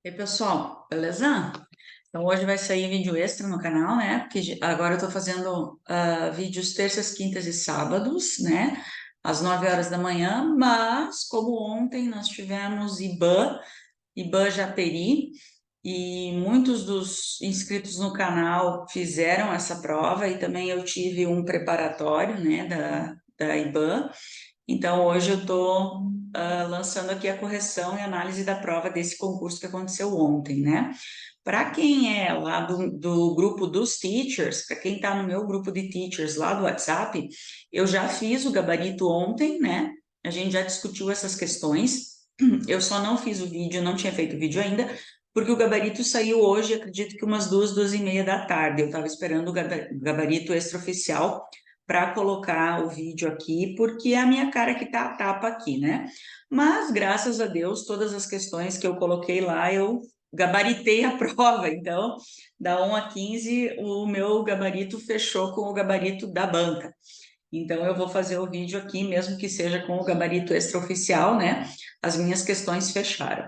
E aí, pessoal, beleza? Então hoje vai sair vídeo extra no canal, né? Porque agora eu tô fazendo vídeos terças, quintas e sábados, né? Às 9 horas da manhã, mas como ontem nós tivemos IBAN Japeri, e muitos dos inscritos no canal fizeram essa prova, e também eu tive um preparatório, né, da IBAN. Então, hoje eu estou lançando aqui a correção e análise da prova desse concurso que aconteceu ontem, né? Para quem é lá do grupo dos teachers, para quem está no meu grupo de teachers lá do WhatsApp, eu já fiz o gabarito ontem, né? A gente já discutiu essas questões. Eu só não fiz o vídeo, não tinha feito o vídeo ainda, porque o gabarito saiu hoje, acredito que umas 2, 2:30 da tarde. Eu estava esperando o gabarito extraoficial para colocar o vídeo aqui, porque é a minha cara que tá a tapa aqui, né? Mas, graças a Deus, todas as questões que eu coloquei lá, eu gabaritei a prova. Então, da 1 a 15, o meu gabarito fechou com o gabarito da banca. Então, eu vou fazer o vídeo aqui, mesmo que seja com o gabarito extraoficial, né? As minhas questões fecharam.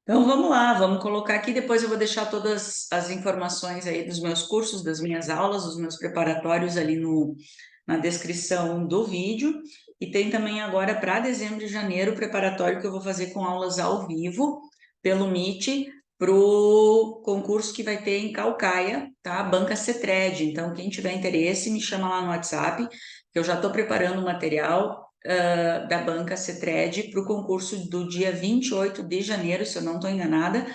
Então vamos lá, vamos colocar aqui. Depois eu vou deixar todas as informações aí dos meus cursos, das minhas aulas, dos meus preparatórios ali na descrição do vídeo. E tem também agora para dezembro e janeiro o preparatório que eu vou fazer com aulas ao vivo pelo Meet para o concurso que vai ter em Calcaia, tá? Banca Cetred. Então, quem tiver interesse, me chama lá no WhatsApp, que eu já estou preparando o material da banca Cetred para o concurso do dia 28 de janeiro, se eu não estou enganada,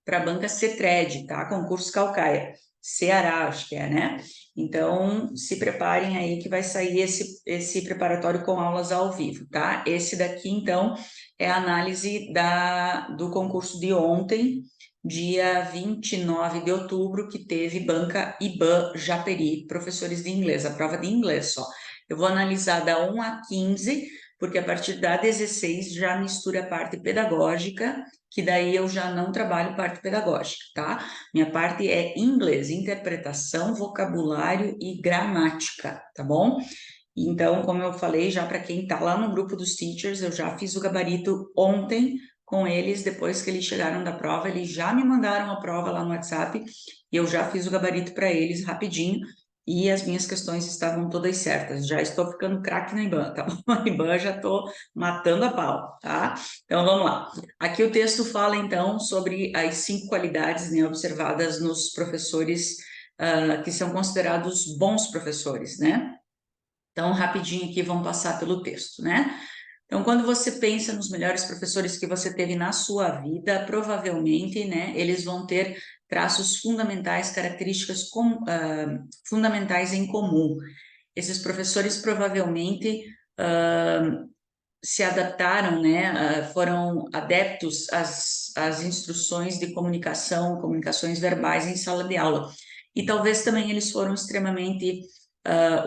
para a banca Cetred, tá? Concurso Calcaia, Ceará, acho que é, né? Então, se preparem aí que vai sair esse preparatório com aulas ao vivo, tá? Esse daqui, então, é a análise do concurso de ontem, dia 29 de outubro, que teve banca IBAN Japeri, professores de inglês, a prova de inglês só. Eu vou analisar da 1 a 15, porque a partir da 16 já mistura a parte pedagógica, que daí eu já não trabalho parte pedagógica, tá? Minha parte é inglês, interpretação, vocabulário e gramática, tá bom? Então, como eu falei, já para quem está lá no grupo dos teachers, eu já fiz o gabarito ontem com eles, depois que eles chegaram da prova, eles já me mandaram a prova lá no WhatsApp e eu já fiz o gabarito para eles rapidinho e as minhas questões estavam todas certas. Já estou ficando craque na IBAN, tá bom? A IBAN já estou matando a pau, tá? Então vamos lá. Aqui o texto fala então sobre as 5 qualidades, né, observadas nos professores que são considerados bons professores, né? Então, rapidinho aqui, vamos passar pelo texto, né? Então, quando você pensa nos melhores professores que você teve na sua vida, provavelmente, né, eles vão ter traços fundamentais, características fundamentais em comum. Esses professores provavelmente se adaptaram, né, foram adeptos às instruções de comunicação, comunicações verbais em sala de aula. E talvez também eles foram extremamente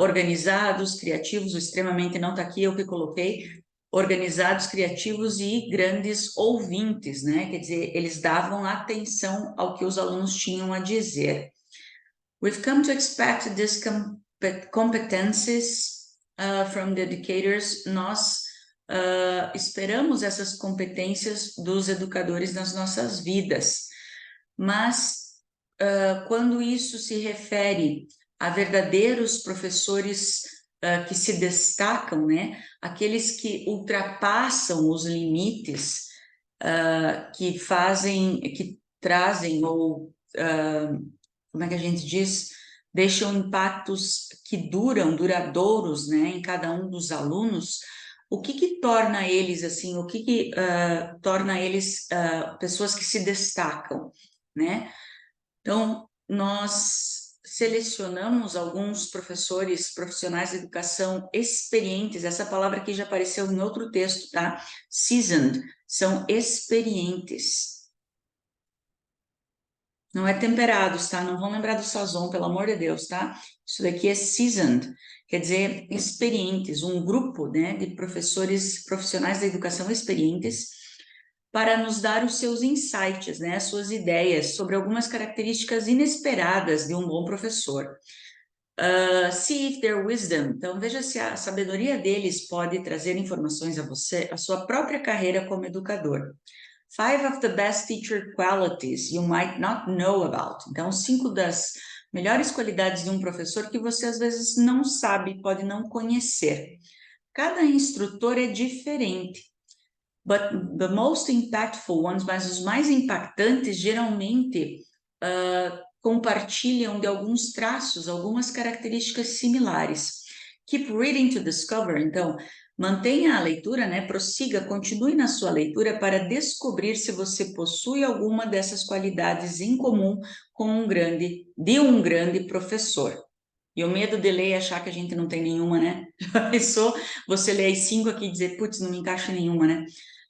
organizados, criativos, o extremamente não está aqui, eu que coloquei, organizados, criativos e grandes ouvintes, né? Quer dizer, eles davam atenção ao que os alunos tinham a dizer. We've come to expect these competencies from the educators. Nós esperamos essas competências dos educadores nas nossas vidas, mas quando isso se refere a verdadeiros professores que se destacam, né? Aqueles que ultrapassam os limites, que fazem, que trazem ou como é que a gente diz? Deixam impactos que duradouros, né, em cada um dos alunos. O que torna eles assim? O que torna eles pessoas que se destacam, né? Então, nós selecionamos alguns professores profissionais de educação experientes. Essa palavra aqui já apareceu em outro texto, tá? Seasoned, são experientes. Não é temperados, tá? Não vão lembrar do sazon, pelo amor de Deus, tá? Isso daqui é seasoned, quer dizer, experientes, um grupo, né, de professores profissionais da educação experientes para nos dar os seus insights, né, as suas ideias sobre algumas características inesperadas de um bom professor. See if their wisdom. Então, veja se a sabedoria deles pode trazer informações a você, a sua própria carreira como educador. 5 of the best teacher qualities you might not know about. Então, 5 das melhores qualidades de um professor que você às vezes não sabe, pode não conhecer. Cada instrutor é diferente. But the most impactful ones, mas os mais impactantes geralmente compartilham de alguns traços, algumas características similares. Keep reading to discover, então, mantenha a leitura, né? Prossiga, continue na sua leitura para descobrir se você possui alguma dessas qualidades em comum com um grande professor. E o medo de ler e achar que a gente não tem nenhuma, né? Já pensou? Você ler as 5 aqui e dizer, putz, não me encaixa em nenhuma, né?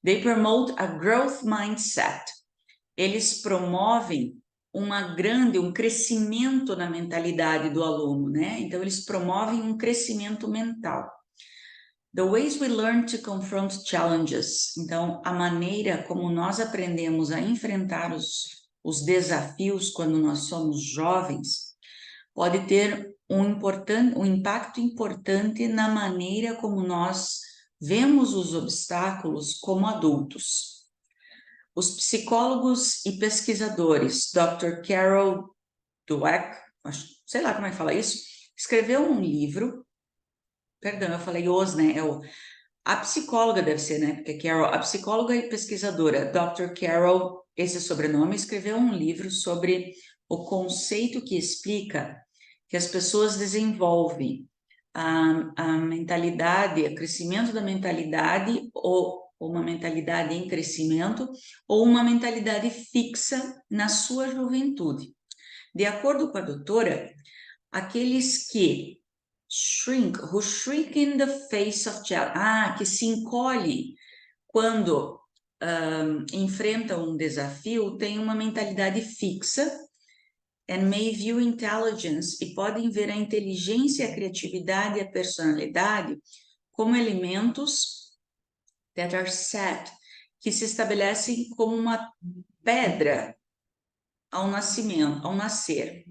They promote a growth mindset. Eles promovem um crescimento na mentalidade do aluno, né? Então, eles promovem um crescimento mental. The ways we learn to confront challenges. Então, a maneira como nós aprendemos a enfrentar os desafios quando nós somos jovens pode ter um impacto importante na maneira como nós vemos os obstáculos como adultos. Os psicólogos e pesquisadores, Dr. Carol Dweck, sei lá como é que fala isso, escreveu um livro, perdão, eu falei né? A psicóloga deve ser, né? Porque Carol, a psicóloga e pesquisadora, Dr. Carol, esse sobrenome, escreveu um livro sobre o conceito que explica que as pessoas desenvolvem a mentalidade, o crescimento da mentalidade ou uma mentalidade em crescimento ou uma mentalidade fixa na sua juventude. De acordo com a doutora, aqueles que who shrink in the face of challenge, que se encolhe quando enfrentam um desafio, têm uma mentalidade fixa and may view intelligence, e podem ver a inteligência, a criatividade e a personalidade como elementos that are set, que se estabelecem como uma pedra ao nascimento, ao nascer.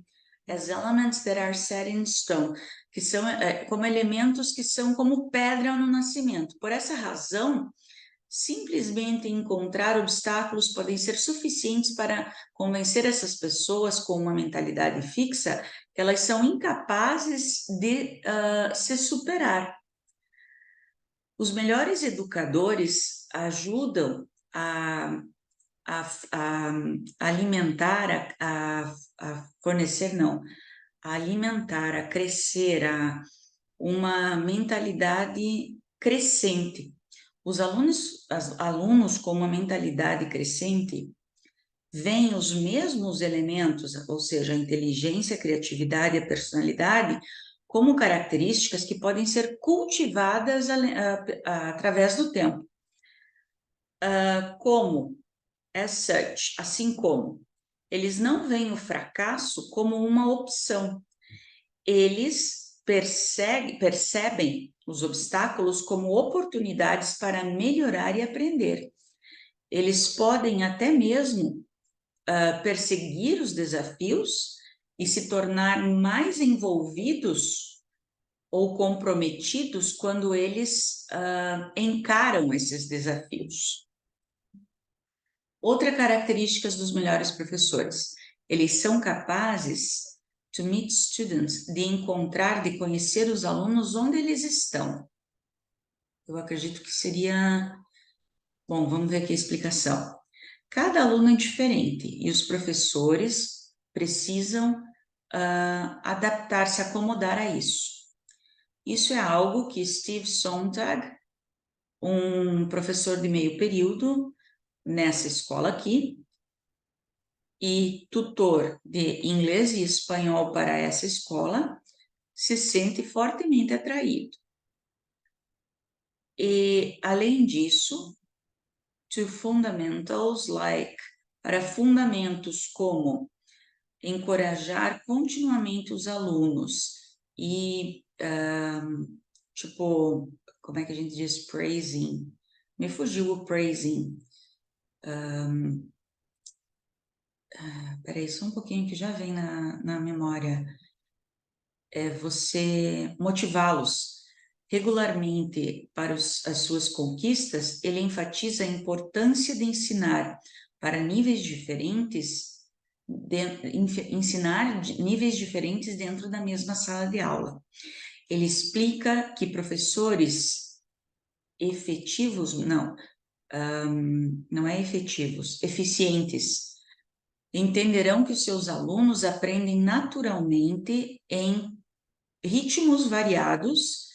As elements that are set in stone, que são como elementos que são como pedra no nascimento. Por essa razão, simplesmente encontrar obstáculos podem ser suficientes para convencer essas pessoas com uma mentalidade fixa que elas são incapazes de se superar. Os melhores educadores ajudam a alimentar, a fornecer, não, a alimentar, a crescer, uma mentalidade crescente. Os alunos com uma mentalidade crescente veem os mesmos elementos, ou seja, a inteligência, a criatividade e a personalidade, como características que podem ser cultivadas através do tempo. Como, as such, assim como, eles não veem o fracasso como uma opção. Eles percebem os obstáculos como oportunidades para melhorar e aprender. Eles podem até mesmo perseguir os desafios e se tornar mais envolvidos ou comprometidos quando eles encaram esses desafios. Outra característica dos melhores professores, eles são capazes to meet students, de encontrar, de conhecer os alunos onde eles estão. Eu acredito que seria... Bom, vamos ver aqui a explicação. Cada aluno é diferente e os professores precisam adaptar-se, acomodar a isso. Isso é algo que Steve Sontag, um professor de meio período nessa escola aqui, e tutor de inglês e espanhol para essa escola, se sente fortemente atraído. E, além disso, to fundamentals like, para fundamentos como encorajar continuamente os alunos e, tipo, como é que a gente diz? Praising. Me fugiu o praising. Peraí, só um pouquinho que já vem na memória. É você motivá-los. regularmente para as suas conquistas, ele enfatiza a importância de ensinar para níveis diferentes, ensinar níveis diferentes dentro da mesma sala de aula. Ele explica que professores efetivos, não é efetivos, eficientes, entenderão que os seus alunos aprendem naturalmente em ritmos variados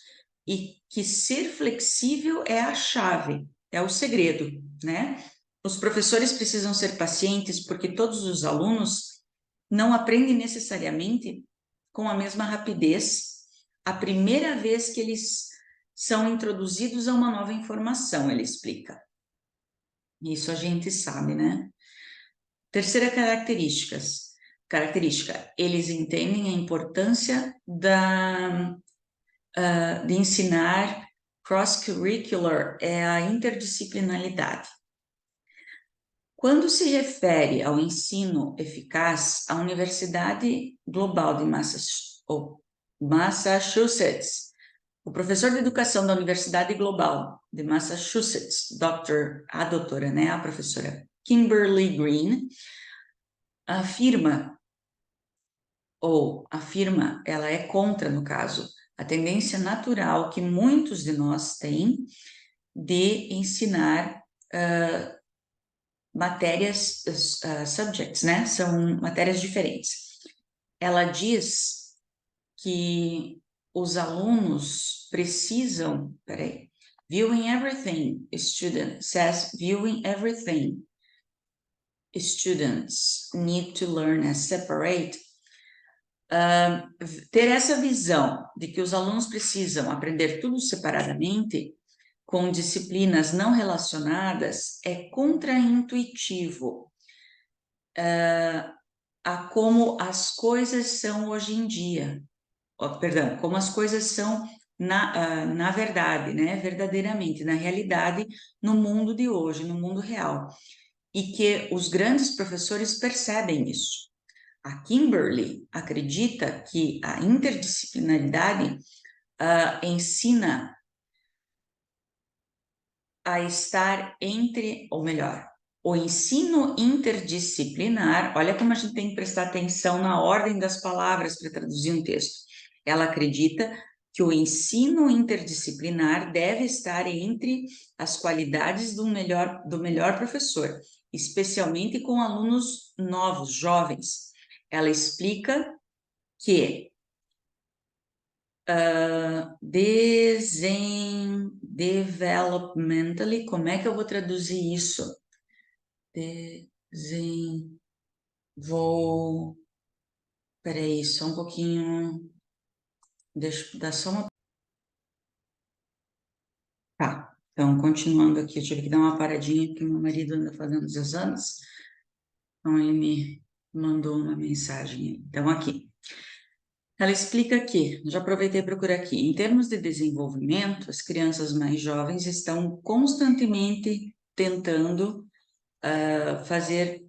e que ser flexível é a chave, é o segredo, né? Os professores precisam ser pacientes porque todos os alunos não aprendem necessariamente com a mesma rapidez a primeira vez que eles são introduzidos a uma nova informação, ele explica. Isso a gente sabe, né? Terceira característica, eles entendem a importância de ensinar cross-curricular, é a interdisciplinaridade. Quando se refere ao ensino eficaz, a Universidade Global de Massachusetts, o professor de educação da Universidade Global de Massachusetts, a doutora, né, a professora Kimberly Green, afirma, ela é contra, no caso, a tendência natural que muitos de nós têm de ensinar matérias, subjects, né? São matérias diferentes. Ela diz que os alunos precisam, viewing everything, student says viewing everything, students need to learn as separate. Ter essa visão de que os alunos precisam aprender tudo separadamente, com disciplinas não relacionadas, é contraintuitivo a como as coisas são hoje em dia. Como as coisas são na verdade, né? Verdadeiramente, na realidade, no mundo de hoje, no mundo real. E que os grandes professores percebem isso. A Kimberly acredita que a interdisciplinaridade ensina a estar ou melhor, o ensino interdisciplinar, olha como a gente tem que prestar atenção na ordem das palavras para traduzir um texto. Ela acredita que o ensino interdisciplinar deve estar entre as qualidades do melhor professor, especialmente com alunos novos, jovens. Ela explica que developmentally, como é que eu vou traduzir isso? Peraí, só um pouquinho, deixa eu dar só uma... Tá, então, continuando aqui, eu tive que dar uma paradinha, porque meu marido anda fazendo os exames, então ele me mandou uma mensagem. Então, aqui. Ela explica que, já aproveitei para procurar aqui, em termos de desenvolvimento, as crianças mais jovens estão constantemente tentando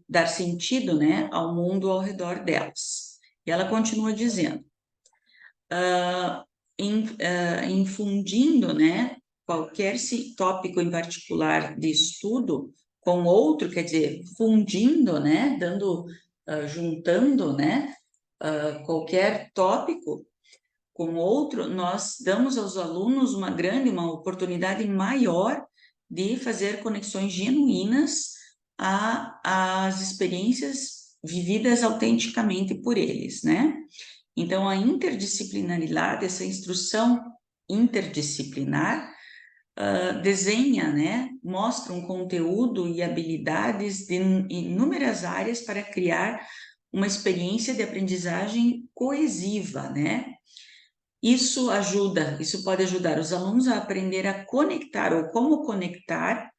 dar sentido, né, ao mundo ao redor delas. E ela continua dizendo, infundindo, né, qualquer tópico em particular de estudo com outro, quer dizer, fundindo, né, juntando, né, qualquer tópico com outro, nós damos aos alunos uma oportunidade maior de fazer conexões genuínas às experiências vividas autenticamente por eles, né? Então, a interdisciplinaridade, essa instrução interdisciplinar, desenha, né? Mostra um conteúdo e habilidades de inúmeras áreas para criar uma experiência de aprendizagem coesiva, né? Isso pode ajudar os alunos a aprender a conectar ou como conectar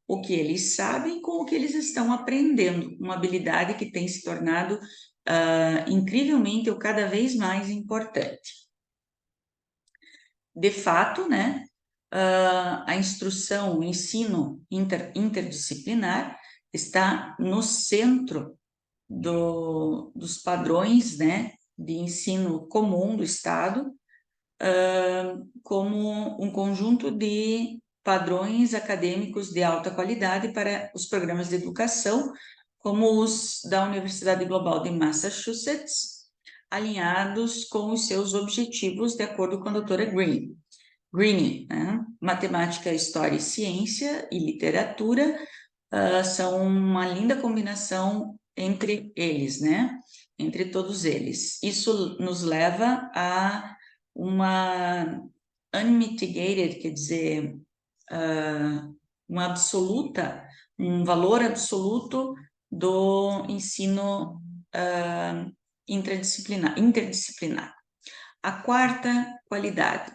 o que eles sabem com o que eles estão aprendendo, uma habilidade que tem se tornado incrivelmente ou cada vez mais importante. De fato, né, a instrução, o ensino interdisciplinar está no centro dos padrões, né, de ensino comum do Estado, como um conjunto de padrões acadêmicos de alta qualidade para os programas de educação, como os da Universidade Global de Massachusetts, alinhados com os seus objetivos, de acordo com a doutora Greene, né? Matemática, História, Ciência e Literatura são uma linda combinação entre eles, né? Entre todos eles. Isso nos leva a uma unmitigated, quer dizer, um valor absoluto do ensino interdisciplinar. A quarta qualidade.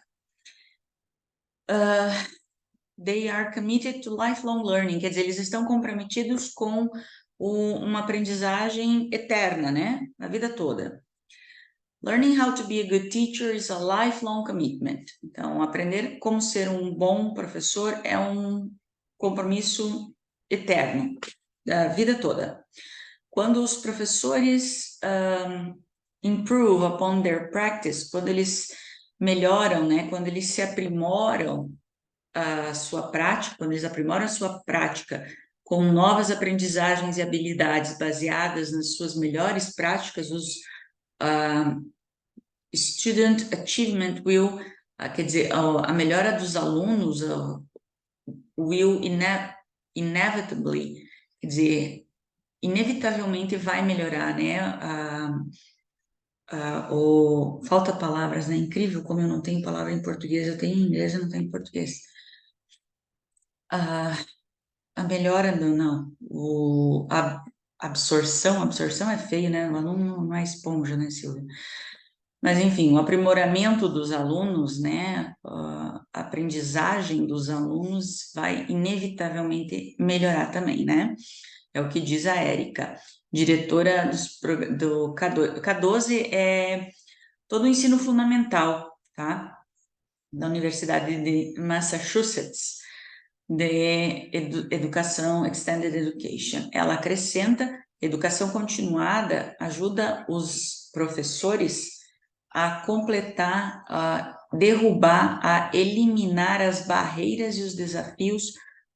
They are committed to lifelong learning, quer dizer, eles estão comprometidos com uma aprendizagem eterna, né? Na vida toda. Learning how to be a good teacher is a lifelong commitment. Então, aprender como ser um bom professor é um compromisso eterno, da vida toda. Quando os professores improve upon their practice, quando eles melhoram, né? Quando eles se aprimoram a sua prática, quando eles aprimoram a sua prática com novas aprendizagens e habilidades baseadas nas suas melhores práticas, os student achievement will, quer dizer, a melhora dos alunos will inevitably, quer dizer, inevitavelmente vai melhorar, né? Falta palavras, né? Incrível como eu não tenho palavra em português, eu tenho em inglês, eu não tenho em português. A melhora, não, a absorção é feio, né? O aluno não é esponja, né, Silvia? Mas, enfim, o aprimoramento dos alunos, né? A aprendizagem dos alunos vai inevitavelmente melhorar também, né? É o que diz a Érica, diretora do K12. K12 é todo o ensino fundamental, tá? Da Universidade de Massachusetts, de educação, Extended Education. Ela acrescenta, educação continuada ajuda os professores a completar, a derrubar, a eliminar as barreiras e os desafios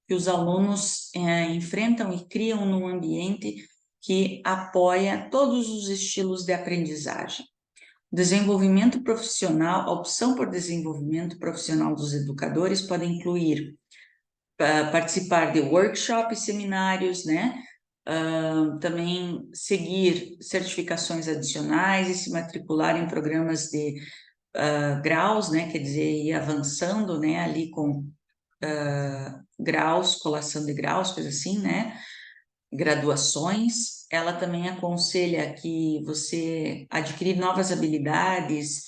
que os alunos enfrentam e criam num ambiente que apoia todos os estilos de aprendizagem. Desenvolvimento profissional, a opção por desenvolvimento profissional dos educadores pode incluir participar de workshops, seminários, né? Também seguir certificações adicionais e se matricular em programas de graus, né? Quer dizer, ir avançando, né? Ali com graus, colação de graus, coisa assim, né? Graduações. Ela também aconselha que você adquirir novas habilidades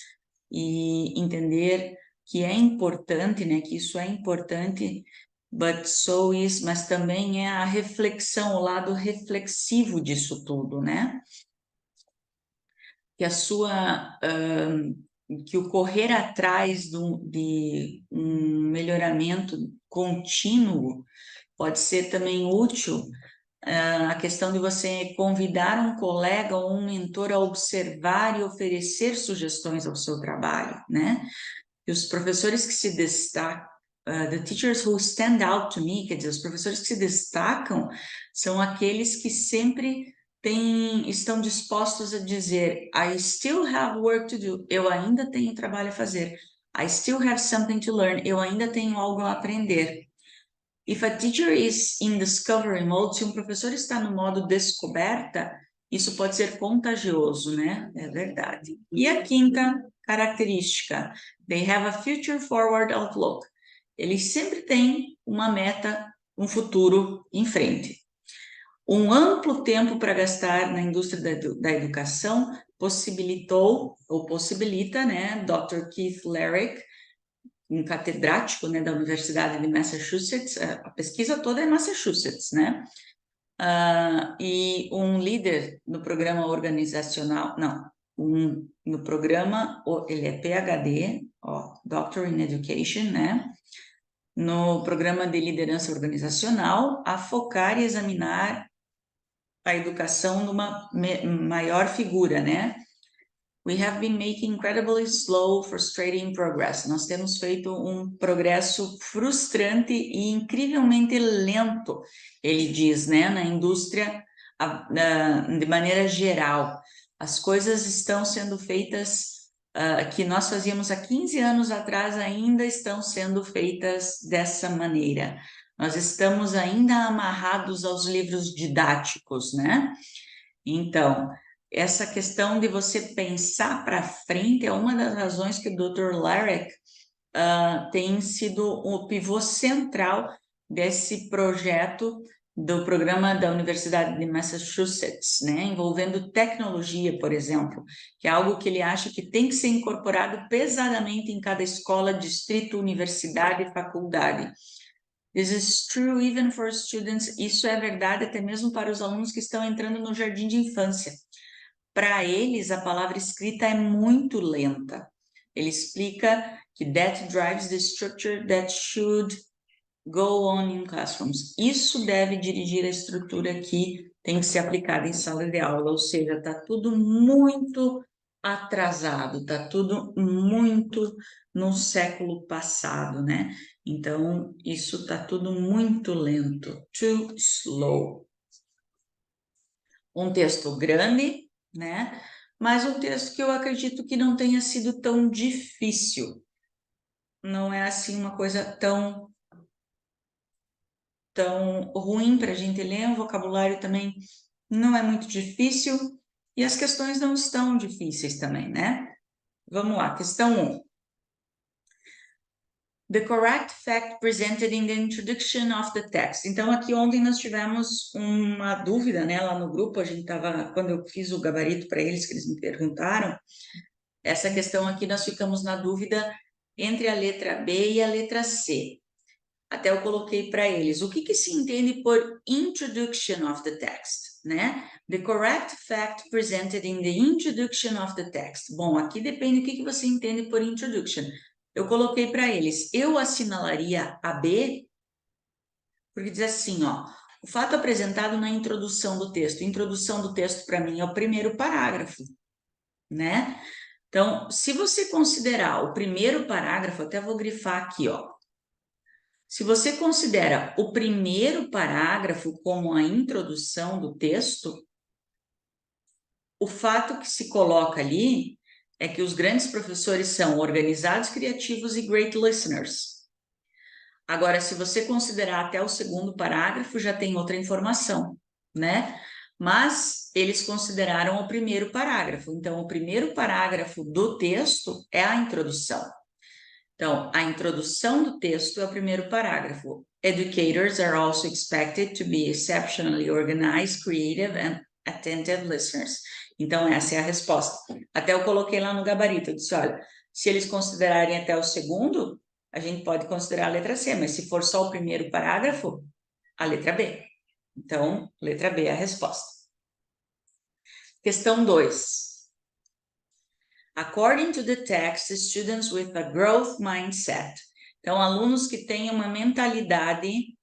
e entender que é importante, né? Que isso é importante, but so is, mas também é a reflexão, o lado reflexivo disso tudo, né? Que a sua que o correr atrás de um melhoramento contínuo pode ser também útil, a questão de você convidar um colega ou um mentor a observar e oferecer sugestões ao seu trabalho, né? E os professores que se destacam, the teachers who stand out to me, quer dizer, os professores que se destacam são aqueles que sempre estão dispostos a dizer, I still have work to do, eu ainda tenho trabalho a fazer, I still have something to learn, eu ainda tenho algo a aprender. If a teacher is in discovery mode, se um professor está no modo descoberta, isso pode ser contagioso, né? É verdade. E a quinta característica, they have a future forward outlook. Eles sempre têm uma meta, um futuro em frente. Um amplo tempo para gastar na indústria da educação possibilita, né, Dr. Keith Larrick, um catedrático, né, da Universidade de Massachusetts, a pesquisa toda é Massachusetts, né? E um líder no programa organizacional, no programa, ele é PhD, Doctor in Education, né? No programa de liderança organizacional, a focar e examinar a educação numa maior figura, né? We have been making incredibly slow, frustrating progress. Nós temos feito um progresso frustrante e incrivelmente lento, ele diz, né, na indústria de maneira geral. As coisas estão sendo feitas que nós fazíamos há 15 anos atrás, ainda estão sendo feitas dessa maneira. Nós estamos ainda amarrados aos livros didáticos, né? Então, essa questão de você pensar para frente é uma das razões que o Dr. Larek tem sido o pivô central desse projeto do programa da Universidade de Massachusetts, né, envolvendo tecnologia, por exemplo, que é algo que ele acha que tem que ser incorporado pesadamente em cada escola, distrito, universidade e faculdade. This is true even for students. Isso é verdade até mesmo para os alunos que estão entrando no jardim de infância. Para eles, a palavra escrita é muito lenta. Ele explica que that drives the structure that should go on in classrooms. Isso deve dirigir a estrutura que tem que ser aplicada em sala de aula, ou seja, está tudo muito atrasado, está tudo muito no século passado, né? Então, isso está tudo muito lento, too slow. Um texto grande, né? Mas um texto que eu acredito que não tenha sido tão difícil. Não é assim uma coisa tão ruim para a gente ler, o vocabulário também não é muito difícil e as questões não estão difíceis também, né? Vamos lá, questão 1. The correct fact presented in the introduction of the text. Então, aqui ontem nós tivemos uma dúvida, né? Lá no grupo, a gente estava, quando eu fiz o gabarito para eles, que eles me perguntaram, essa questão aqui nós ficamos na dúvida entre a letra B e a letra C. Até eu coloquei para eles, o que se entende por introduction of the text, né? The correct fact presented in the introduction of the text. Bom, aqui depende do que você entende por introduction. Eu coloquei para eles, eu assinalaria a B, porque diz assim, ó, o fato apresentado na introdução do texto. Introdução do texto, para mim, é o primeiro parágrafo, né? Então, se você considerar o primeiro parágrafo, até vou grifar aqui, ó. Se você considera o primeiro parágrafo como a introdução do texto, o fato que se coloca ali é que os grandes professores são organizados, criativos e great listeners. Agora, se você considerar até o segundo parágrafo, já tem outra informação, né? Mas eles consideraram o primeiro parágrafo. Então, o primeiro parágrafo do texto é a introdução. Então, a introdução do texto é o primeiro parágrafo. Educators are also expected to be exceptionally organized, creative and attentive listeners. Então, essa é a resposta. Até eu coloquei lá no gabarito, eu disse, olha, se eles considerarem até o segundo, a gente pode considerar a letra C, mas se for só o primeiro parágrafo, a letra B. Então, letra B é a resposta. Questão 2. According to the text, students with a growth mindset. Então, alunos que têm uma mentalidade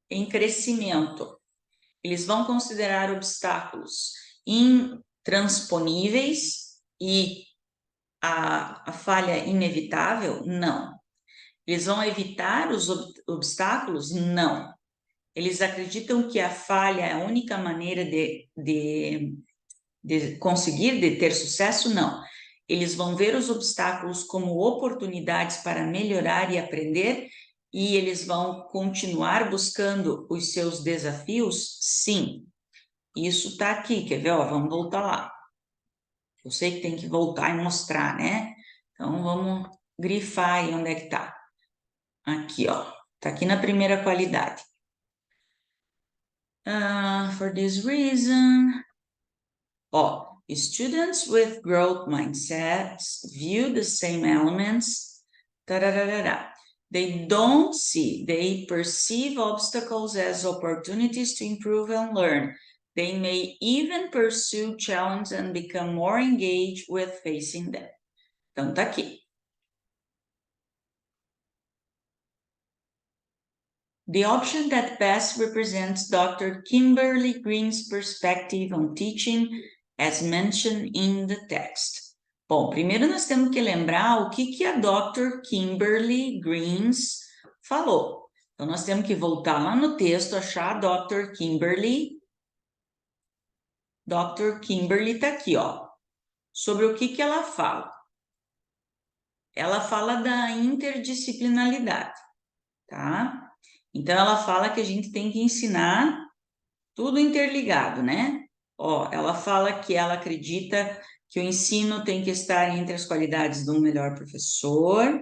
em crescimento, eles vão considerar obstáculos intransponíveis e a falha inevitável? Não. Eles vão evitar os obstáculos? Não. Eles acreditam que a falha é a única maneira de conseguir, de ter sucesso? Não. Eles vão ver os obstáculos como oportunidades para melhorar e aprender, e eles vão continuar buscando os seus desafios? Sim. Isso está aqui, quer ver? Ó, vamos voltar lá. Eu sei que tem que voltar e mostrar, né? Então, vamos grifar aí onde é que está. Aqui, ó. Está aqui na primeira qualidade. For this reason... Ó, students with growth mindsets view the same elements. Tararara. They don't see, they perceive obstacles as opportunities to improve and learn. They may even pursue challenges and become more engaged with facing them. Então, tá aqui. The option that best represents Dr. Kimberly Green's perspective on teaching, as mentioned in the text. Bom, primeiro nós temos que lembrar o que a Dr. Kimberly Greens falou. Então, nós temos que voltar lá no texto, achar a Dr. Kimberly. Dr. Kimberly está aqui, ó. Sobre o que ela fala. Ela fala da interdisciplinaridade, tá? Então, ela fala que a gente tem que ensinar tudo interligado, né? Ó, ela fala que ela acredita que o ensino tem que estar entre as qualidades de um melhor professor,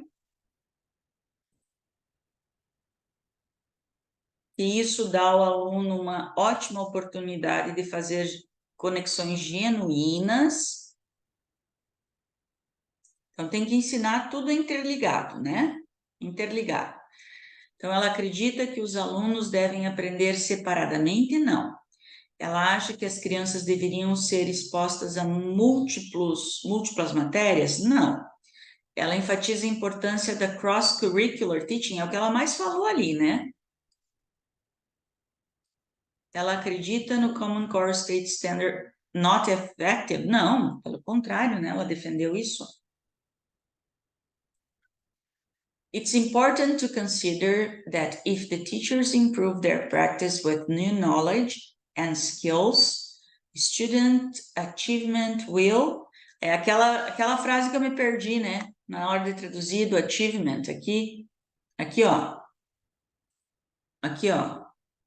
e isso dá ao aluno uma ótima oportunidade de fazer conexões genuínas. Então, tem que ensinar tudo interligado, né? Interligado. Então, ela acredita que os alunos devem aprender separadamente? Não. Ela acha que as crianças deveriam ser expostas a múltiplas matérias? Não. Ela enfatiza a importância da cross-curricular teaching, é o que ela mais falou ali, né? Ela acredita no Common Core State Standard not effective? Não, pelo contrário, né? Ela defendeu isso. It's important to consider that if the teachers improve their practice with new knowledge and skills, student achievement will... É aquela frase que eu me perdi, né? Na hora de traduzir do achievement aqui. Aqui, ó. Aqui, ó.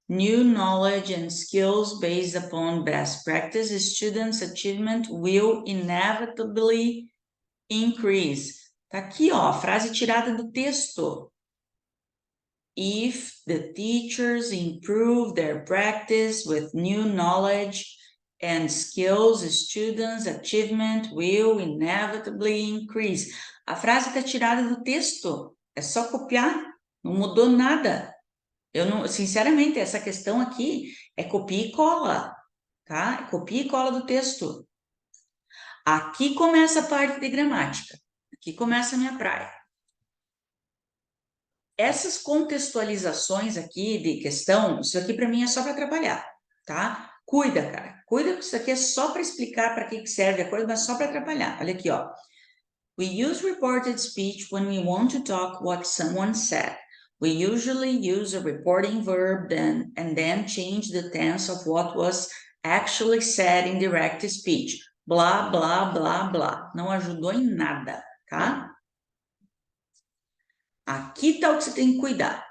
New knowledge and skills based upon best practice, students' achievement will inevitably increase. Tá aqui, ó, a frase tirada do texto. If the teachers improve their practice with new knowledge and skills, students' achievement will inevitably increase. A frase está tirada do texto. É só copiar. Não mudou nada. Eu não, sinceramente, essa questão aqui é copia e cola, tá? Copia e cola do texto. Aqui começa a parte de gramática. Aqui começa a minha praia. Essas contextualizações aqui de questão, isso aqui para mim é só para atrapalhar, tá? Cuida, cara. Cuida que isso aqui é só para explicar para que serve a coisa, mas só para atrapalhar. Olha aqui, ó. We use reported speech when we want to talk what someone said. We usually use a reporting verb and then change the tense of what was actually said in direct speech. Blá, blá, blá, blá. Não ajudou em nada, tá? Aqui tá o que você tem que cuidar.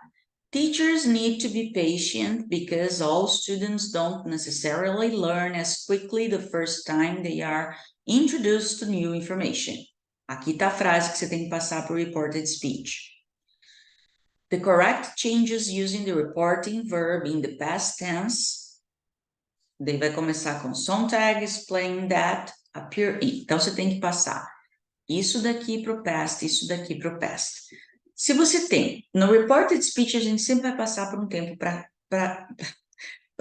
Teachers need to be patient because all students don't necessarily learn as quickly the first time they are introduced to new information. Aqui está a frase que você tem que passar para o reported speech. The correct changes using the reporting verb in the past tense. Daí vai começar com some tags, playing that, appear in. Então, você tem que passar isso daqui para o past, isso daqui para o past. Se você tem, no reported speech, a gente sempre vai passar por um tempo para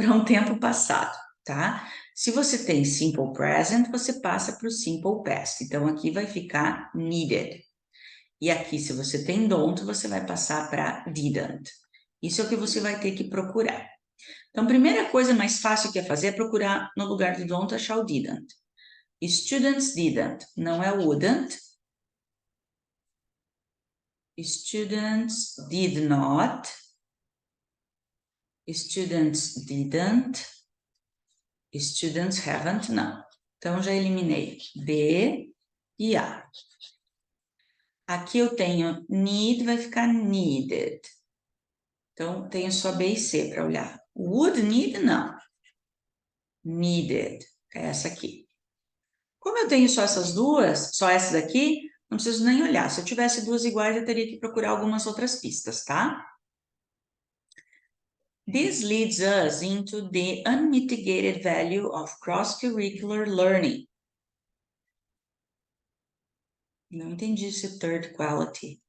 um tempo passado, tá? Se você tem simple present, você passa para o simple past. Então, aqui vai ficar needed. E aqui, se você tem don't, você vai passar para didn't. Isso é o que você vai ter que procurar. Então, a primeira coisa mais fácil que é fazer é procurar no lugar de don't, achar o didn't. Students didn't, não é wouldn't. Students did not. Students didn't. Students haven't, não. Então, já eliminei B e A. Aqui eu tenho need, vai ficar needed. Então, tenho só B e C para olhar. Would need, não. Needed, é essa aqui. Como eu tenho só essas duas, só essa daqui, não preciso nem olhar. Se eu tivesse duas iguais, eu teria que procurar algumas outras pistas, tá? This leads us into the unmitigated value of cross-curricular learning. Não entendi esse third quality.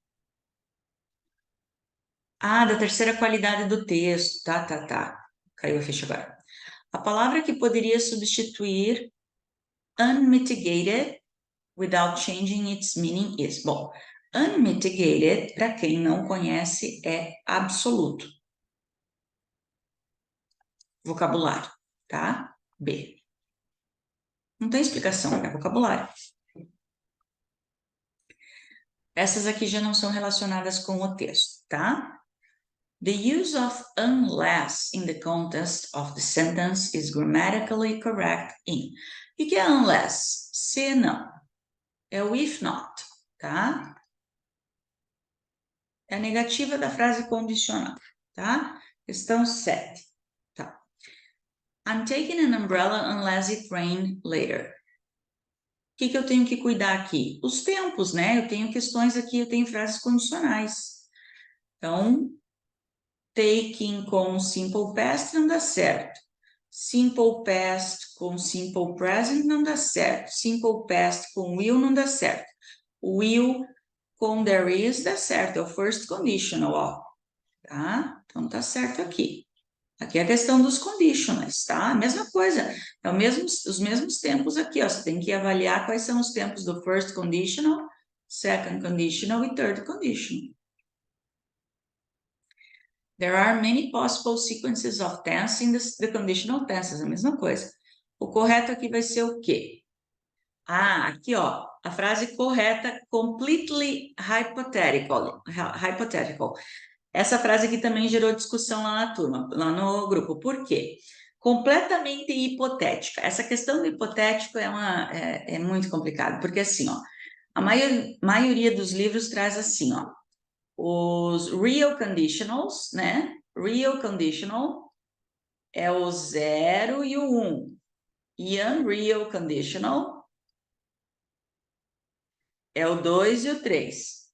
Ah, da terceira qualidade do texto. Tá. Caiu a ficha agora. A palavra que poderia substituir unmitigated without changing its meaning is. Bom, unmitigated, para quem não conhece, é absoluto. Vocabulário, tá? B. Não tem explicação, é vocabulário. Essas aqui já não são relacionadas com o texto, tá? The use of unless in the context of the sentence is grammatically correct in. O que é unless? Se não. É o if not, tá? É a negativa da frase condicional, tá? Questão 7. Tá. I'm taking an umbrella unless it rain later. O que eu tenho que cuidar aqui? Os tempos, né? Eu tenho questões aqui, eu tenho frases condicionais. Então, taking com simple past não dá certo. Simple past com simple present não dá certo. Simple past com will não dá certo. Will com there is dá certo. É o first conditional, ó. Tá? Então, tá certo aqui. Aqui é a questão dos conditionals, tá? A mesma coisa, é os mesmos tempos aqui, ó. Você tem que avaliar quais são os tempos do first conditional, second conditional e third conditional. There are many possible sequences of tense in the conditional tenses, a mesma coisa. O correto aqui vai ser o quê? Ah, aqui, ó, a frase correta, completely hypothetical. Hypothetical. Essa frase aqui também gerou discussão lá na turma, lá no grupo. Por quê? Completamente hipotética. Essa questão do hipotético é muito complicado, porque assim, ó, a maioria dos livros traz assim, ó, os real conditionals, né? Real conditional é o 0 e o 1. E unreal conditional é o 2 e o 3.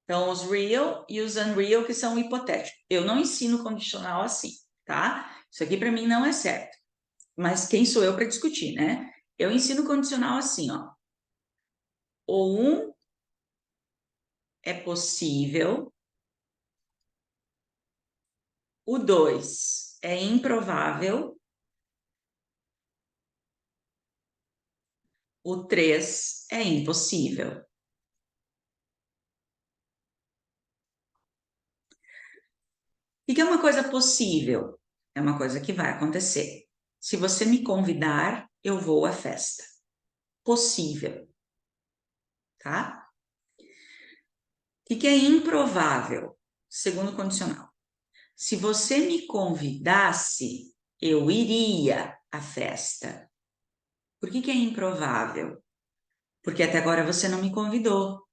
Então, os real e os unreal que são hipotéticos. Eu não ensino condicional assim, tá? Isso aqui para mim não é certo. Mas quem sou eu para discutir, né? Eu ensino condicional assim, ó. O 1 é possível, o 2 é improvável, o 3 é impossível. O que é uma coisa possível? É uma coisa que vai acontecer. Se você me convidar, eu vou à festa. Possível, tá? O que é improvável? Segundo condicional. Se você me convidasse, eu iria à festa. Por que é improvável? Porque até agora você não me convidou.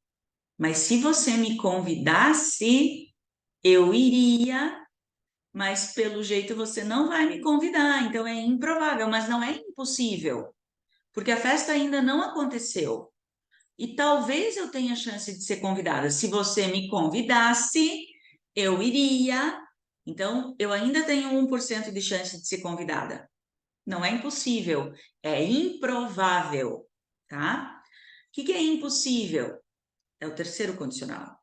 Mas se você me convidasse, eu iria, mas pelo jeito você não vai me convidar. Então é improvável, mas não é impossível, porque a festa ainda não aconteceu. E talvez eu tenha chance de ser convidada. Se você me convidasse, eu iria. Então, eu ainda tenho 1% de chance de ser convidada. Não é impossível, é improvável, tá? O que é impossível? É o terceiro condicional.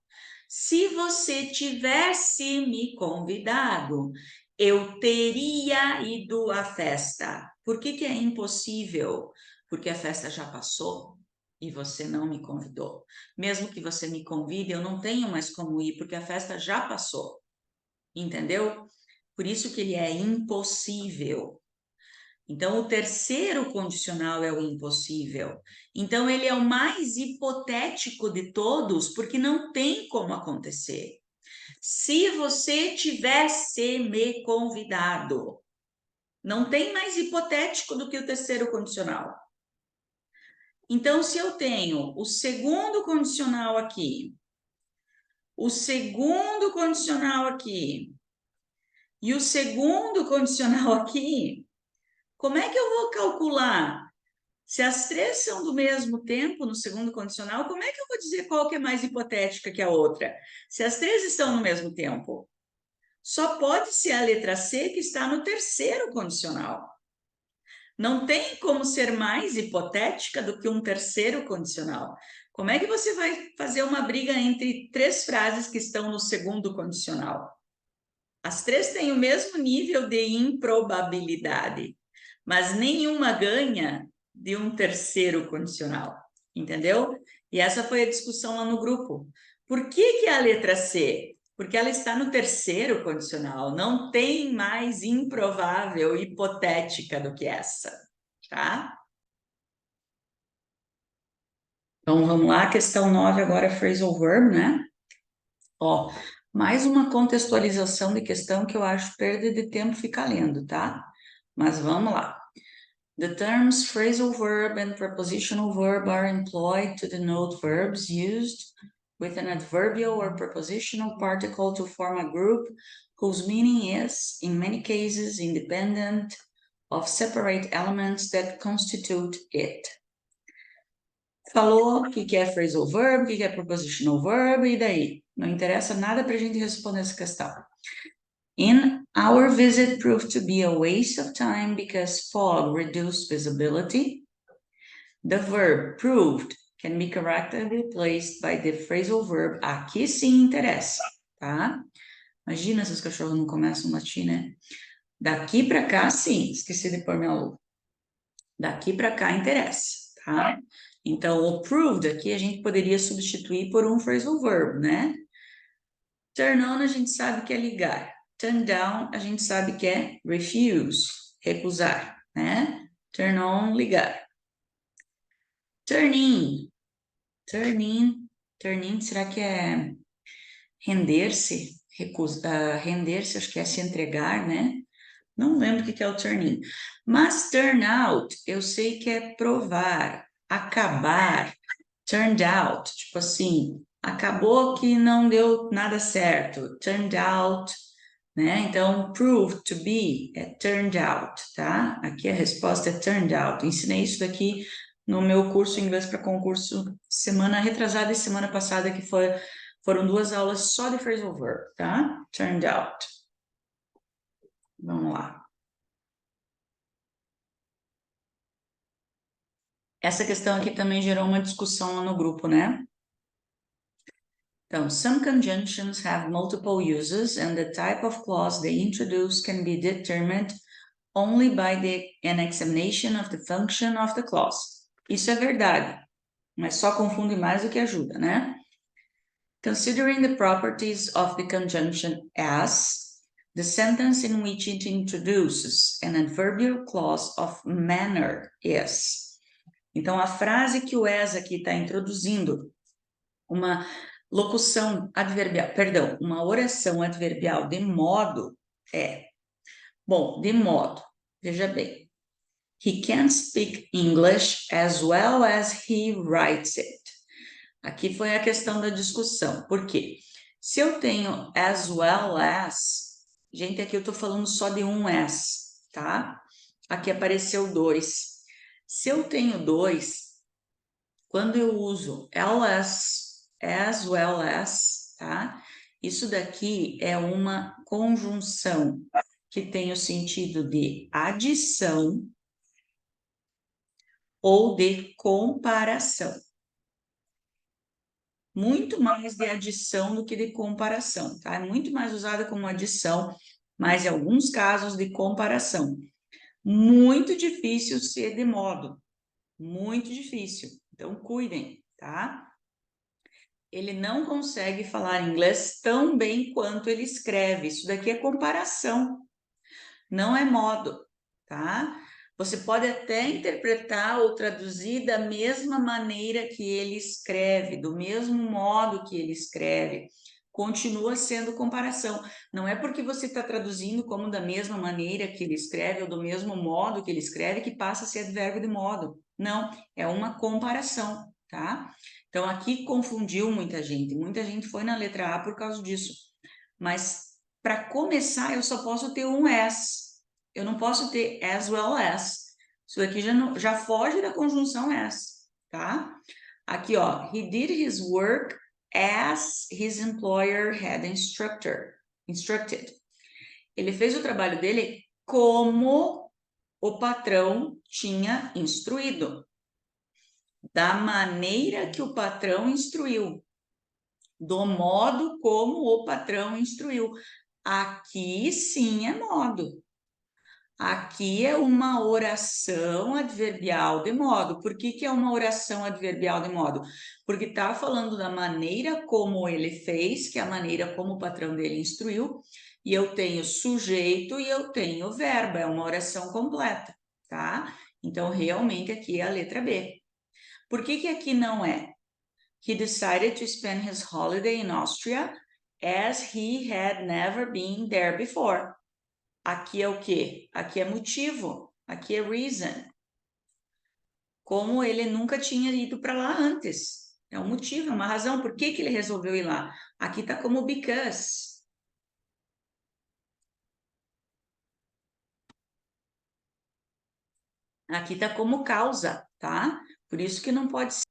Se você tivesse me convidado, eu teria ido à festa. Por que é impossível? Porque a festa já passou e você não me convidou. Mesmo que você me convide, eu não tenho mais como ir, porque a festa já passou. Entendeu? Por isso que ele é impossível. Então, o terceiro condicional é o impossível. Então, ele é o mais hipotético de todos, porque não tem como acontecer. Se você tivesse me convidado, não tem mais hipotético do que o terceiro condicional. Então, se eu tenho o segundo condicional aqui, o segundo condicional aqui e o segundo condicional aqui, como é que eu vou calcular? Se as três são do mesmo tempo no segundo condicional, como é que eu vou dizer qual que é mais hipotética que a outra? Se as três estão no mesmo tempo. Só pode ser a letra C que está no terceiro condicional. Não tem como ser mais hipotética do que um terceiro condicional. Como é que você vai fazer uma briga entre três frases que estão no segundo condicional? As três têm o mesmo nível de improbabilidade, mas nenhuma ganha de um terceiro condicional, entendeu? E essa foi a discussão lá no grupo. Por que a letra C? Porque ela está no terceiro condicional, não tem mais improvável, hipotética do que essa, tá? Então, vamos lá, questão 9 agora, phrasal verb, né? Ó, mais uma contextualização de questão que eu acho perda de tempo ficar lendo, tá? Mas vamos lá. The terms phrasal verb and prepositional verb are employed to denote verbs used with an adverbial or prepositional particle to form a group whose meaning is, in many cases, independent of separate elements that constitute it. Falou o que é phrasal verb, o que é prepositional verb, e daí? Não interessa nada para a gente responder essa questão. Our visit proved to be a waste of time because fog reduced visibility. The verb proved can be correctly replaced by the phrasal verb. Aqui sim interessa, tá? Imagina se os cachorros não começam a latir, né? Daqui para cá, sim. Esqueci de pôr minha luva. Daqui para cá interessa, tá? Então, o proved aqui a gente poderia substituir por um phrasal verb, né? Turn on a gente sabe que é ligar. Turn down a gente sabe que é refuse, recusar, né? Turn on, ligar. Turn in. Turn in. Turn in, será que é render-se? Render-se, acho que é se entregar, né? Não lembro o que é o turn in. Mas turn out, eu sei que é provar, acabar. Turned out, tipo assim, acabou que não deu nada certo. Turned out, né? Então, proved to be é turned out, tá? Aqui a resposta é turned out. Ensinei isso daqui no meu curso inglês para concurso semana retrasada e semana passada, que foram 2 aulas só de phrasal verb, tá? Turned out. Vamos lá. Essa questão aqui também gerou uma discussão lá no grupo, né? Então, some conjunctions have multiple uses and the type of clause they introduce can be determined only by an examination of the function of the clause. Isso é verdade, mas só confunde mais do que ajuda, né? Considering the properties of the conjunction as, the sentence in which it introduces an adverbial clause of manner is. Então, a frase que o as aqui está introduzindo, uma locução adverbial, perdão, uma oração adverbial de modo é, bom, de modo, veja bem, he can speak English as well as he writes it. Aqui foi a questão da discussão, por quê? Se eu tenho as well as, gente, aqui eu tô falando só de um as, tá? Aqui apareceu 2. Se eu tenho 2, quando eu uso as well as, tá? Isso daqui é uma conjunção que tem o sentido de adição ou de comparação. Muito mais de adição do que de comparação, tá? É muito mais usada como adição, mas em alguns casos de comparação. Muito difícil ser de modo, muito difícil. Então, cuidem, tá? Ele não consegue falar inglês tão bem quanto ele escreve. Isso daqui é comparação, não é modo, tá? Você pode até interpretar ou traduzir da mesma maneira que ele escreve, do mesmo modo que ele escreve. Continua sendo comparação. Não é porque você está traduzindo como da mesma maneira que ele escreve ou do mesmo modo que ele escreve que passa a ser advérbio de modo. Não, é uma comparação, tá? Então, aqui confundiu muita gente foi na letra A por causa disso. Mas, para começar, eu só posso ter um as. Eu não posso ter as well as. Isso aqui já foge da conjunção as, tá? Aqui, ó, he did his work as his employer had instructed. Ele fez o trabalho dele como o patrão tinha instruído. Da maneira que o patrão instruiu, do modo como o patrão instruiu. Aqui sim é modo. Aqui é uma oração adverbial de modo. Por que é uma oração adverbial de modo? Porque está falando da maneira como ele fez, que é a maneira como o patrão dele instruiu, e eu tenho sujeito e eu tenho verbo, é uma oração completa, tá? Então, realmente aqui é a letra B. Por que aqui não é? he decided to spend his holiday in Austria as he had never been there before. Aqui é o quê? Aqui é motivo, aqui é reason. Como ele nunca tinha ido para lá antes. É um motivo, é uma razão. Por que que ele resolveu ir lá? Aqui está como because. Aqui está como causa, tá? Por isso que não pode ser.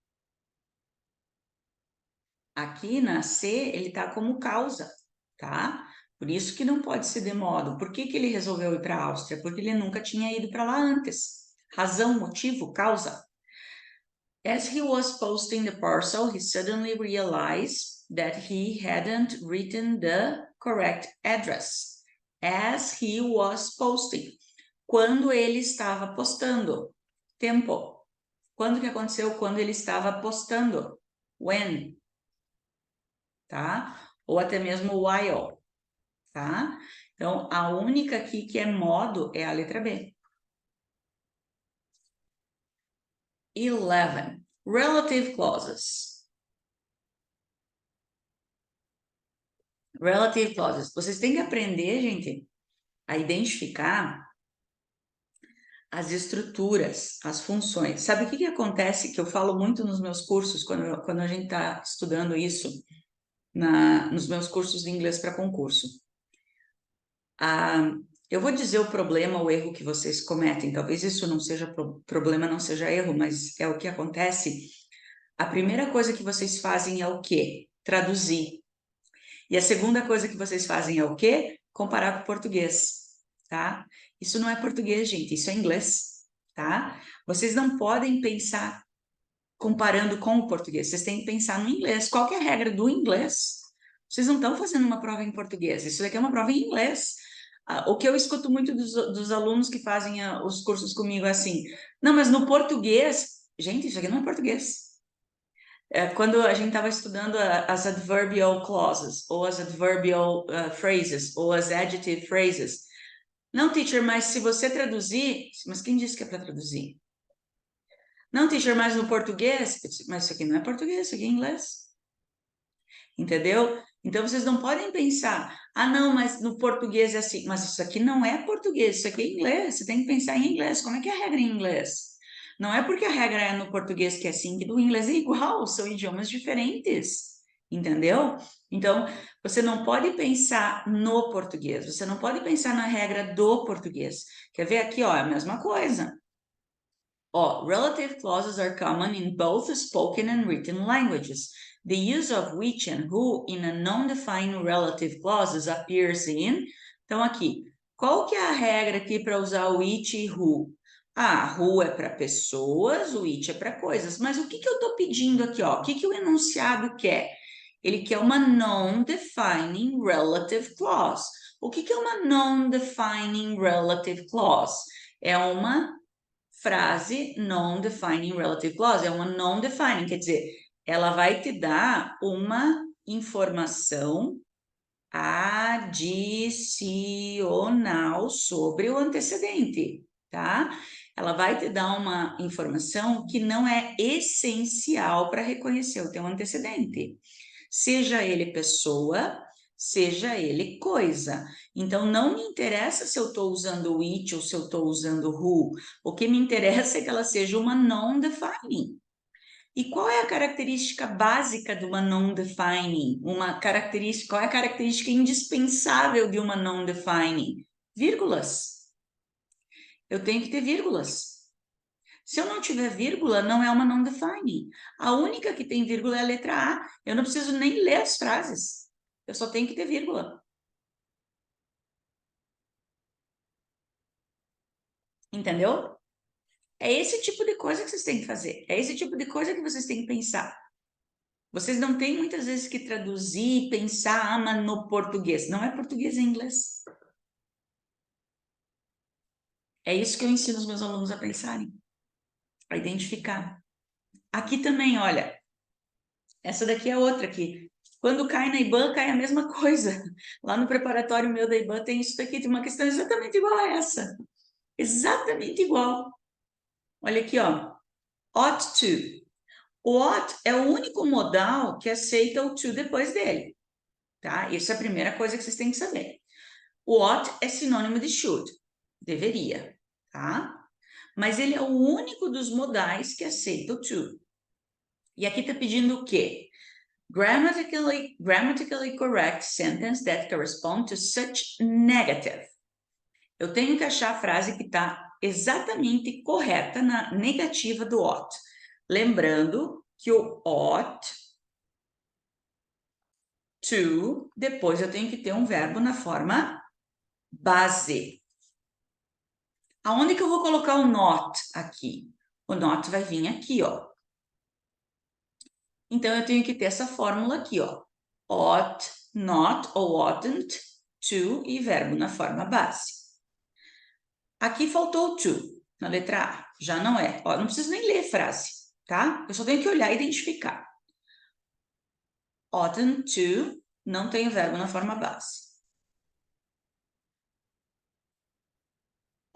Aqui na C, ele está como causa, tá? Por isso que não pode ser de modo. Por que que ele resolveu ir para a Áustria? Porque ele nunca tinha ido para lá antes. Razão, motivo, causa. As he was posting the parcel, he suddenly realized that he hadn't written the correct address. As he was posting. Quando ele estava postando. Tempo. Quando que aconteceu? Quando ele estava postando. When. Tá? Ou até mesmo while. Tá? Então, a única aqui que é modo é a letra B. 11. Relative clauses. Relative clauses. Vocês têm que aprender, gente, a identificar as estruturas, as funções. Sabe o que que acontece? Que eu falo muito nos meus cursos, quando a gente está estudando isso, nos meus cursos de inglês para concurso. Eu vou dizer o problema, o erro que vocês cometem. Talvez isso não seja problema, não seja erro, mas é o que acontece. A primeira coisa que vocês fazem é o quê? Traduzir. E a segunda coisa que vocês fazem é o quê? Comparar com o português, tá? Isso não é português, gente, isso é inglês, tá? Vocês não podem pensar comparando com o português, vocês têm que pensar no inglês. Qual que é a regra do inglês? Vocês não estão fazendo uma prova em português, isso daqui é uma prova em inglês. O que eu escuto muito dos alunos que fazem os cursos comigo é assim, não, mas no português, gente, isso aqui não é português. Quando a gente estava estudando as adverbial clauses, ou as adverbial phrases, ou as adjective phrases. Não, teacher, mas se você traduzir... Mas quem disse que é para traduzir? Não, teacher, mas no português... Mas isso aqui não é português, isso aqui é inglês. Entendeu? Então, vocês não podem pensar, ah, não, mas no português é assim. Mas isso aqui não é português, isso aqui é inglês. Você tem que pensar em inglês. Como é que é a regra em inglês? Não é porque a regra é no português que é assim, que do inglês é igual, são idiomas diferentes, entendeu? Então, você não pode pensar no português, você não pode pensar na regra do português. Quer ver aqui, ó, é a mesma coisa. Ó, relative clauses are common in both spoken and written languages. The use of which and who in a non-defined relative clauses appears in... Então, aqui, qual que é a regra aqui para usar o which e who? Ah, who é para pessoas, o which é para coisas. Mas o que que eu estou pedindo aqui, ó? O que que o enunciado quer? Ele quer uma non-defining relative clause. O que que é uma non-defining relative clause? É uma frase non-defining relative clause, é uma non-defining, quer dizer, ela vai te dar uma informação adicional sobre o antecedente, tá? Ela vai te dar uma informação que não é essencial para reconhecer o teu antecedente, seja ele pessoa, seja ele coisa. Então, não me interessa se eu estou usando o it ou se eu estou usando o who. O que me interessa é que ela seja uma non-defining. E qual é a característica básica de uma non-defining? Qual é a característica indispensável de uma non-defining? Vírgulas. Eu tenho que ter vírgulas. Se eu não tiver vírgula, não é uma non-defining. A única que tem vírgula é a letra A. Eu não preciso nem ler as frases. Eu só tenho que ter vírgula. Entendeu? É esse tipo de coisa que vocês têm que fazer. É esse tipo de coisa que vocês têm que pensar. Vocês não têm muitas vezes que traduzir, pensar, mas no português. Não é português, é inglês. É isso que eu ensino os meus alunos a pensarem, a identificar. Aqui também, olha, essa daqui é outra aqui. Quando cai na IBAN, cai a mesma coisa. Lá no preparatório meu da IBAN tem isso daqui, tem uma questão exatamente igual a essa. Exatamente igual. Olha aqui, ó. Ought to. Ought é o único modal que aceita o to depois dele, tá? Isso é a primeira coisa que vocês têm que saber. O ought é sinônimo de should, deveria, tá? Mas ele é o único dos modais que aceita o to. E aqui tá pedindo o quê? Grammatically correct sentence that correspond to such negative. Eu tenho que achar a frase que está exatamente correta na negativa do ought. Lembrando que o ought to, depois eu tenho que ter um verbo na forma base. Aonde que eu vou colocar o not aqui? O not vai vir aqui, ó. Então, eu tenho que ter essa fórmula aqui, ó. Ought, not ou oughtn't, to e verbo na forma base. Aqui faltou o to, na letra A. Já não é. Ó, não preciso nem ler a frase, tá? Eu só tenho que olhar e identificar. Oughtn't to, não tem o verbo na forma base.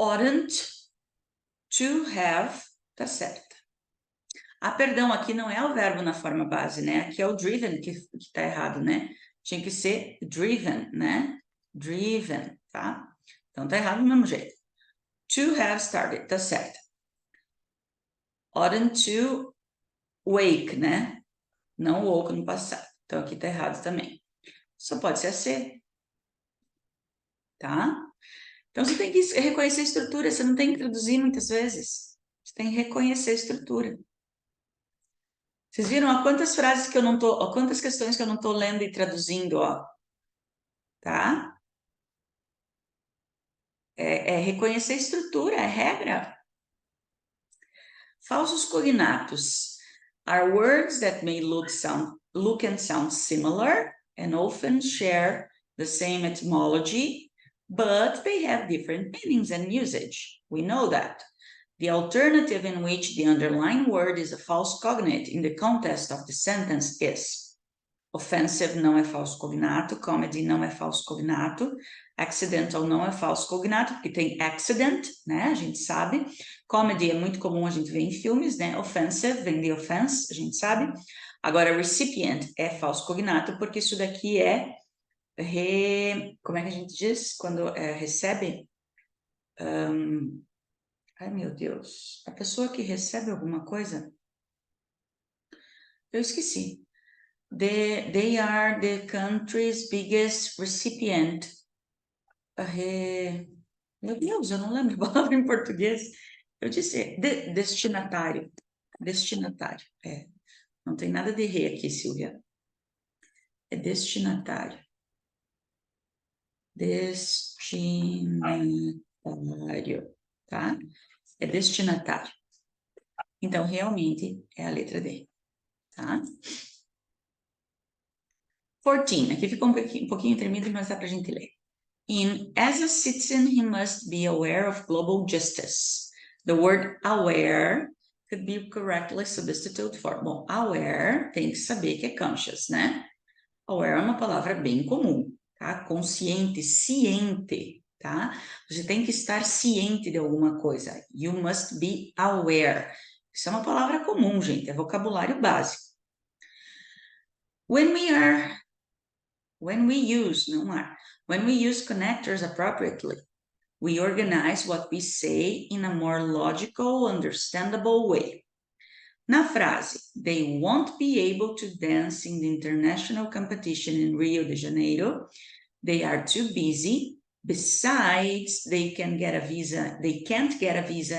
Oughtn't to have, tá certo. Ah, perdão, aqui não é o verbo na forma base, né? Aqui é o driven que tá errado, né? Tinha que ser driven, né? Driven, tá? Então tá errado do mesmo jeito. To have started, tá certo. Oughtn't to wake, né? Não woke no passado. Então aqui tá errado também. Só pode ser a C, tá? Então você tem que reconhecer a estrutura, você não tem que traduzir muitas vezes. Você tem que reconhecer a estrutura. Vocês viram ó, quantas frases que eu não tô, ó, quantas questões que eu não tô lendo e traduzindo, ó. Tá? É reconhecer a estrutura, é regra. Falsos cognatos are words that may look and sound similar and often share the same etymology, but they have different meanings and usage. We know that. The alternative in which the underlying word is a false cognate in the context of the sentence is offensive não é falso cognato, comedy não é falso cognato, accidental não é falso cognato, porque tem accident, né? A gente sabe. Comedy é muito comum a gente ver em filmes, né? Offensive vem de offense, a gente sabe. Agora, recipient é falso cognato, porque isso daqui é como é que a gente diz? Quando recebe? Ai, meu Deus. A pessoa que recebe alguma coisa? Eu esqueci. They are the country's biggest recipient. Meu Deus, eu não lembro a palavra em português. Eu disse destinatário. Destinatário, Não tem nada de re aqui, Silvia. É destinatário. Destinatário, tá? É destinatário. Então, realmente, é a letra D, tá? 14, aqui ficou um pouquinho tremido, mas dá pra gente ler. As a citizen, he must be aware of global justice. The word aware could be correctly substituted for. Bom, aware tem que saber que é conscious, né? Aware é uma palavra bem comum, tá? Consciente, ciente, tá? Você tem que estar ciente de alguma coisa. You must be aware. Isso é uma palavra comum, gente, é vocabulário básico. When we use connectors appropriately, we organize what we say in a more logical, understandable way. Na frase, they won't be able to dance in the international competition in Rio de Janeiro. They are too busy. Besides, they can't get a visa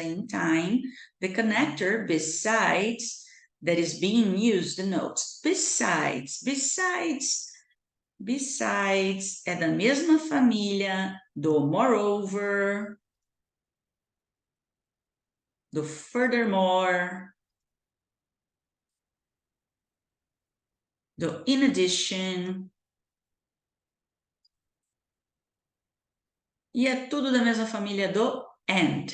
in time. The connector, besides, that is being used denotes besides é da mesma família do moreover, do furthermore, do in addition. E é tudo da mesma família do and.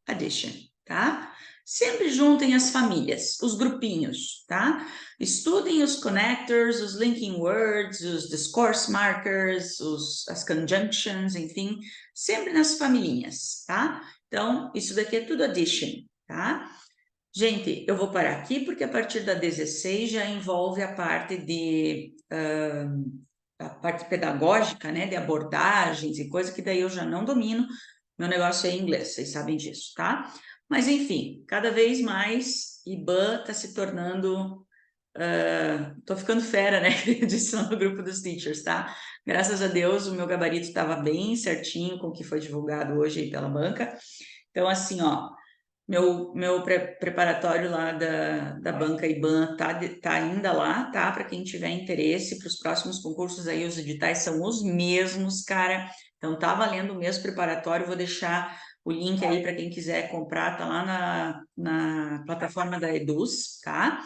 Addition, tá? Sempre juntem as famílias, os grupinhos, tá? Estudem os connectors, os linking words, os discourse markers, as conjunctions, enfim, sempre nas familhinhas, tá? Então, isso daqui é tudo addition, tá? Gente, eu vou parar aqui porque a partir da 16 já envolve a parte a parte pedagógica, né, de abordagens e coisa que daí eu já não domino. Meu negócio é inglês, vocês sabem disso, tá? Mas enfim, cada vez mais IBAN está se tornando tô ficando fera, né? Eu disse lá no grupo dos teachers, tá? Graças a Deus, o meu gabarito estava bem certinho com o que foi divulgado hoje aí pela banca. Então, assim, ó, meu preparatório lá da banca IBAN tá ainda lá, tá? Para quem tiver interesse para os próximos concursos aí, os editais são os mesmos, cara. Então, tá valendo o mesmo preparatório. Vou deixar o link aí para quem quiser comprar, tá lá na plataforma da Eduz, tá?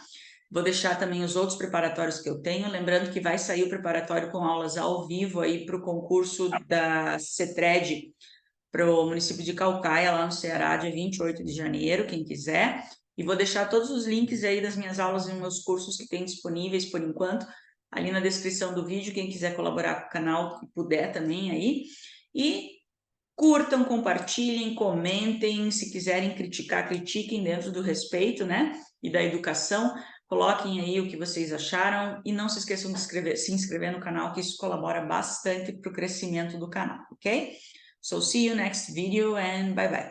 Vou deixar também os outros preparatórios que eu tenho, lembrando que vai sair o preparatório com aulas ao vivo aí para o concurso da CETRED para o município de Caucaia, lá no Ceará, dia 28 de janeiro, quem quiser. E vou deixar todos os links aí das minhas aulas e meus cursos que tem disponíveis por enquanto, ali na descrição do vídeo, quem quiser colaborar com o canal, que puder também aí. E curtam, compartilhem, comentem, se quiserem criticar, critiquem dentro do respeito, né? E da educação. Coloquem aí o que vocês acharam e não se esqueçam de se inscrever no canal, que isso colabora bastante para o crescimento do canal, ok? So see you next video and bye bye.